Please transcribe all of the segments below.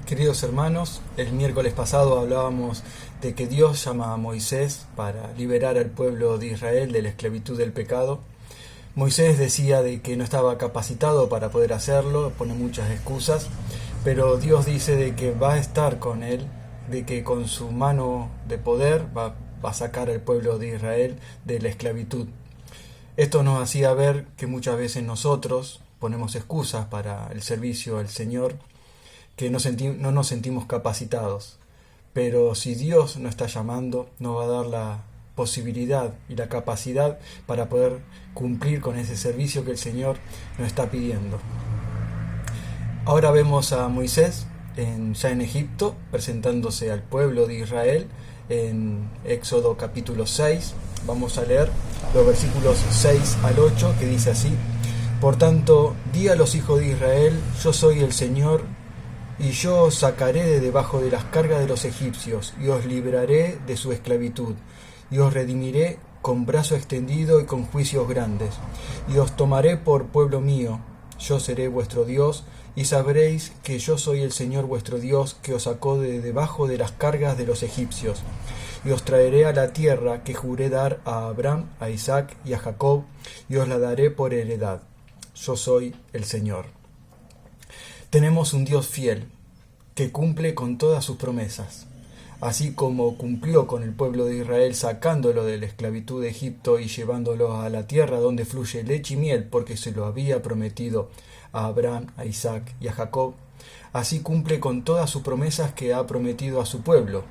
Queridos hermanos, el miércoles pasado hablábamos de que Dios llama a Moisés para liberar al pueblo de Israel de la esclavitud del pecado. Moisés decía de que no estaba capacitado para poder hacerlo, pone muchas excusas, pero Dios dice de que va a estar con él, de que con su mano de poder va a sacar al pueblo de Israel de la esclavitud. Esto nos hacía ver que muchas veces nosotros ponemos excusas para el servicio al Señor, que no nos sentimos capacitados. Pero si Dios nos está llamando, nos va a dar la posibilidad y la capacidad para poder cumplir con ese servicio que el Señor nos está pidiendo. Ahora vemos a Moisés ya en Egipto, presentándose al pueblo de Israel en Éxodo capítulo 6. Vamos a leer los versículos 6 al 8, que dice así: Por tanto, di a los hijos de Israel, yo soy el Señor, y yo os sacaré de debajo de las cargas de los egipcios, y os libraré de su esclavitud, y os redimiré con brazo extendido y con juicios grandes, y os tomaré por pueblo mío. Yo seré vuestro Dios, y sabréis que yo soy el Señor vuestro Dios, que os sacó de debajo de las cargas de los egipcios. Y os traeré a la tierra que juré dar a Abraham, a Isaac y a Jacob, y os la daré por heredad. Yo soy el Señor. Tenemos un Dios fiel, que cumple con todas sus promesas. Así como cumplió con el pueblo de Israel sacándolo de la esclavitud de Egipto y llevándolo a la tierra donde fluye leche y miel, porque se lo había prometido a Abraham, a Isaac y a Jacob, así cumple con todas sus promesas que ha prometido a su pueblo,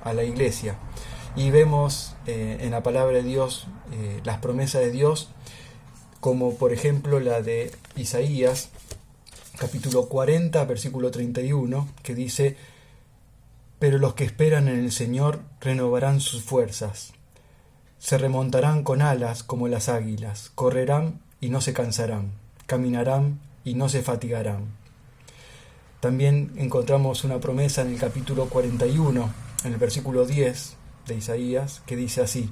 a la iglesia. Y vemos en la palabra de Dios las promesas de Dios, como por ejemplo la de Isaías, capítulo 40, versículo 31, que dice: Pero los que esperan en el Señor renovarán sus fuerzas, se remontarán con alas como las águilas, correrán y no se cansarán, caminarán y no se fatigarán. También encontramos una promesa en el capítulo 41, en el versículo 10 de Isaías, que dice así: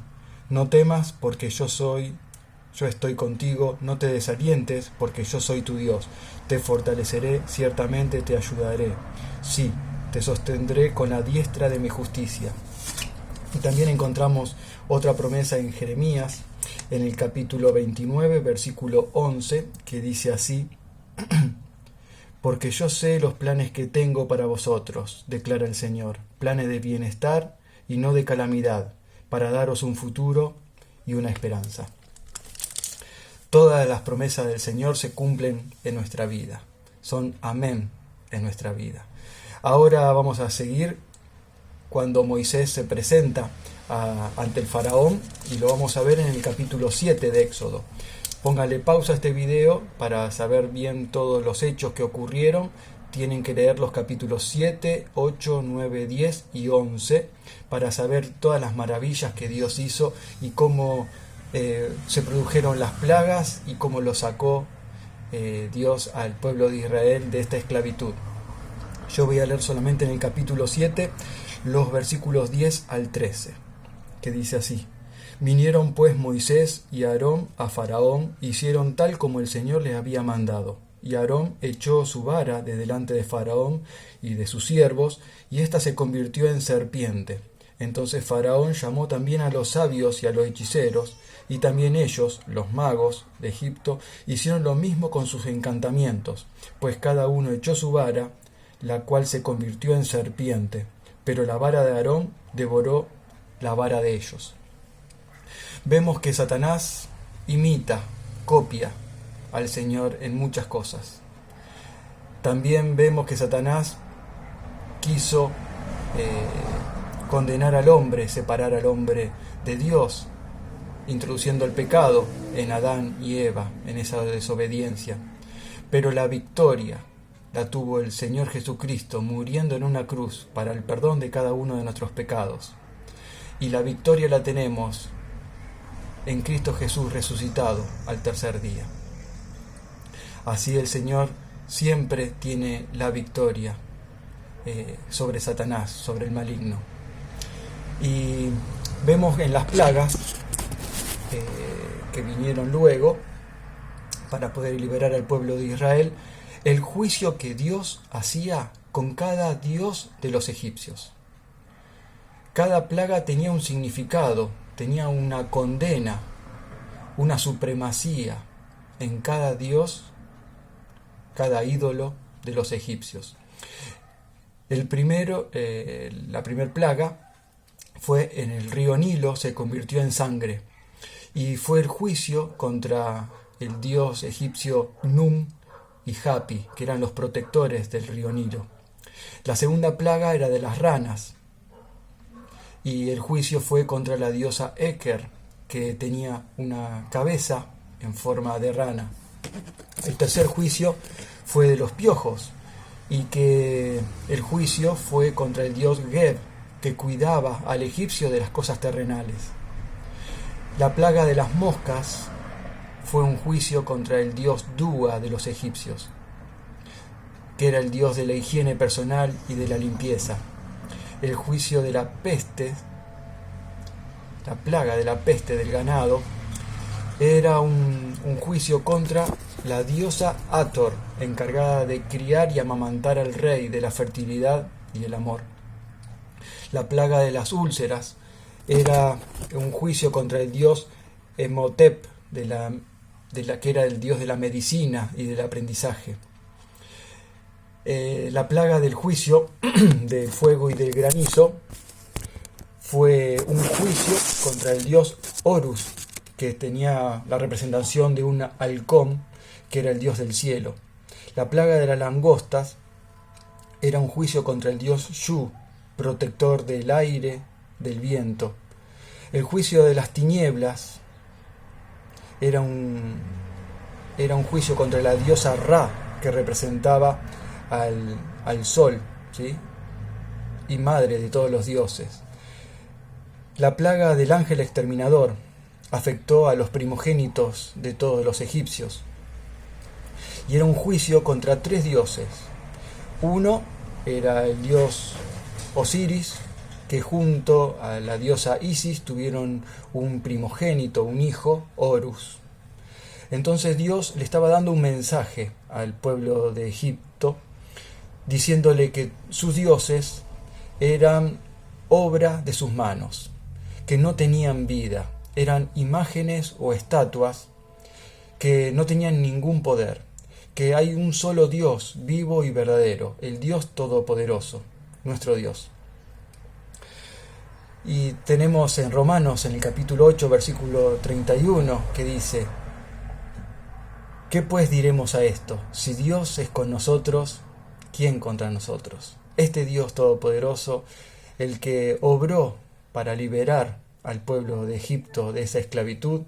No temas, porque yo estoy contigo, no te desalientes, porque yo soy tu Dios. Te fortaleceré, ciertamente te ayudaré. Sí, te sostendré con la diestra de mi justicia. Y también encontramos otra promesa en Jeremías, en el capítulo 29, versículo 11, que dice así: Porque yo sé los planes que tengo para vosotros, declara el Señor, planes de bienestar y no de calamidad, para daros un futuro y una esperanza. Todas las promesas del Señor se cumplen en nuestra vida. Son amén en nuestra vida. Ahora vamos a seguir cuando Moisés se presenta ante el faraón, y lo vamos a ver en el capítulo 7 de Éxodo. Póngale pausa a este video para saber bien todos los hechos que ocurrieron. Tienen que leer los capítulos 7, 8, 9, 10 y 11 para saber todas las maravillas que Dios hizo y cómo se produjeron las plagas y cómo lo sacó Dios al pueblo de Israel de esta esclavitud. Yo voy a leer solamente en el capítulo 7 los versículos 10 al 13, que dice así: Vinieron pues Moisés y Aarón a Faraón, hicieron tal como el Señor les había mandado. Y Aarón echó su vara de delante de Faraón y de sus siervos, y ésta se convirtió en serpiente. Entonces Faraón llamó también a los sabios y a los hechiceros, y también ellos, los magos de Egipto, hicieron lo mismo con sus encantamientos, pues cada uno echó su vara, la cual se convirtió en serpiente, pero la vara de Aarón devoró la vara de ellos. Vemos que Satanás imita, copia al Señor en muchas cosas. También vemos que Satanás quiso condenar al hombre, separar al hombre de Dios, introduciendo el pecado en Adán y Eva, en esa desobediencia. Pero la victoria la tuvo el Señor Jesucristo, muriendo en una cruz para el perdón de cada uno de nuestros pecados. Y la victoria la tenemos en Cristo Jesús resucitado al tercer día. Así el Señor siempre tiene la victoria sobre Satanás, sobre el maligno. Y vemos en las plagas que vinieron luego para poder liberar al pueblo de Israel, el juicio que Dios hacía con cada dios de los egipcios. Cada plaga tenía un significado, tenía una condena, una supremacía en cada dios, cada ídolo de los egipcios. La primera plaga fue en el río Nilo, se convirtió en sangre, y fue el juicio contra el dios egipcio Num y Hapi, que eran los protectores del río Nilo. La segunda plaga era de las ranas, y el juicio fue contra la diosa Eker, que tenía una cabeza en forma de rana. El tercer juicio fue de los piojos, y que el juicio fue contra el dios Geb, que cuidaba al egipcio de las cosas terrenales. La plaga de las moscas fue un juicio contra el dios Dua de los egipcios, que era el dios de la higiene personal y de la limpieza. El juicio de la peste, la plaga de la peste del ganado, era un juicio contra la diosa Hathor, encargada de criar y amamantar al rey, de la fertilidad y el amor. La plaga de las úlceras era un juicio contra el dios Emhotep, que era el dios de la medicina y del aprendizaje. La plaga del juicio del fuego y del granizo fue un juicio contra el dios Horus, que tenía la representación de un halcón, que era el dios del cielo. La plaga de las langostas era un juicio contra el dios Shu, protector del aire, del viento. El juicio de las tinieblas era un juicio contra la diosa Ra, que representaba al sol, ¿sí?, y madre de todos los dioses. La plaga del ángel exterminador afectó a los primogénitos de todos los egipcios, y era un juicio contra tres dioses. Uno era el dios Osiris, que junto a la diosa Isis tuvieron un primogénito, un hijo, Horus. Entonces Dios le estaba dando un mensaje al pueblo de Egipto, diciéndole que sus dioses eran obra de sus manos, que no tenían vida, eran imágenes o estatuas que no tenían ningún poder, que hay un solo Dios vivo y verdadero, el Dios Todopoderoso, nuestro Dios. Y tenemos en Romanos, en el capítulo 8, versículo 31, que dice: ¿qué pues diremos a esto? Si Dios es con nosotros, ¿quién contra nosotros? Este Dios Todopoderoso, el que obró para liberar al pueblo de Egipto de esa esclavitud,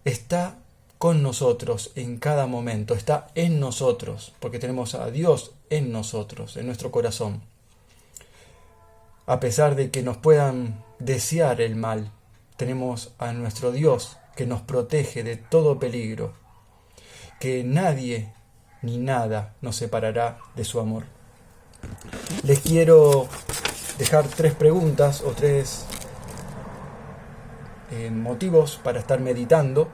está con nosotros en cada momento, está en nosotros, porque tenemos a Dios en nosotros, en nuestro corazón. A pesar de que nos puedan desear el mal, tenemos a nuestro Dios que nos protege de todo peligro, que nadie ni nada nos separará de su amor. Les quiero dejar tres preguntas o tres motivos para estar meditando.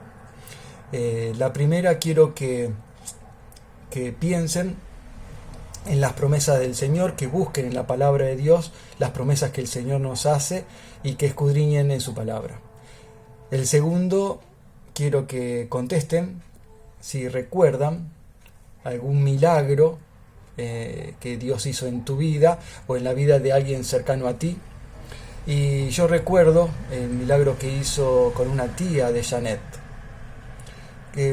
La primera, quiero que piensen en las promesas del Señor, que busquen en la palabra de Dios las promesas que el Señor nos hace y que escudriñen en su palabra. El segundo, quiero que contesten si recuerdan algún milagro que Dios hizo en tu vida o en la vida de alguien cercano a ti. Y yo recuerdo el milagro que hizo con una tía de Janet, que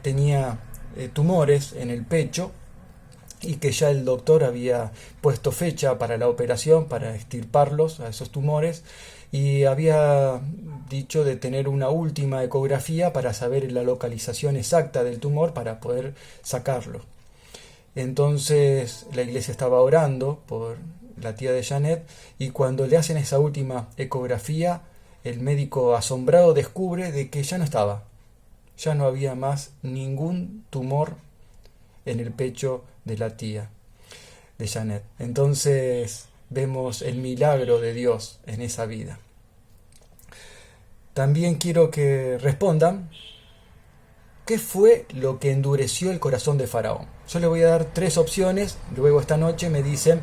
tenía tumores en el pecho y que ya el doctor había puesto fecha para la operación, para extirparlos a esos tumores, y había dicho de tener una última ecografía para saber la localización exacta del tumor para poder sacarlo. Entonces la iglesia estaba orando por la tía de Janet, y cuando le hacen esa última ecografía, el médico asombrado descubre de que ya no estaba. Ya no había más ningún tumor en el pecho de la tía de Janet. Entonces vemos el milagro de Dios en esa vida. También quiero que respondan: ¿qué fue lo que endureció el corazón de Faraón? Yo les voy a dar 3 opciones, luego esta noche me dicen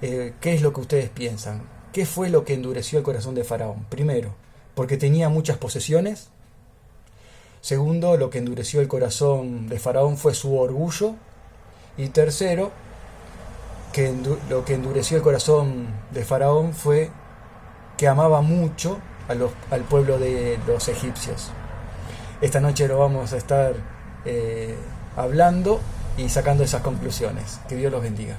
qué es lo que ustedes piensan. ¿Qué fue lo que endureció el corazón de Faraón? Primero, porque tenía muchas posesiones. Segundo, lo que endureció el corazón de Faraón fue su orgullo. Y tercero, lo que endureció el corazón de Faraón fue que amaba mucho al pueblo de los egipcios. Esta noche lo vamos a estar hablando y sacando esas conclusiones. Que Dios los bendiga.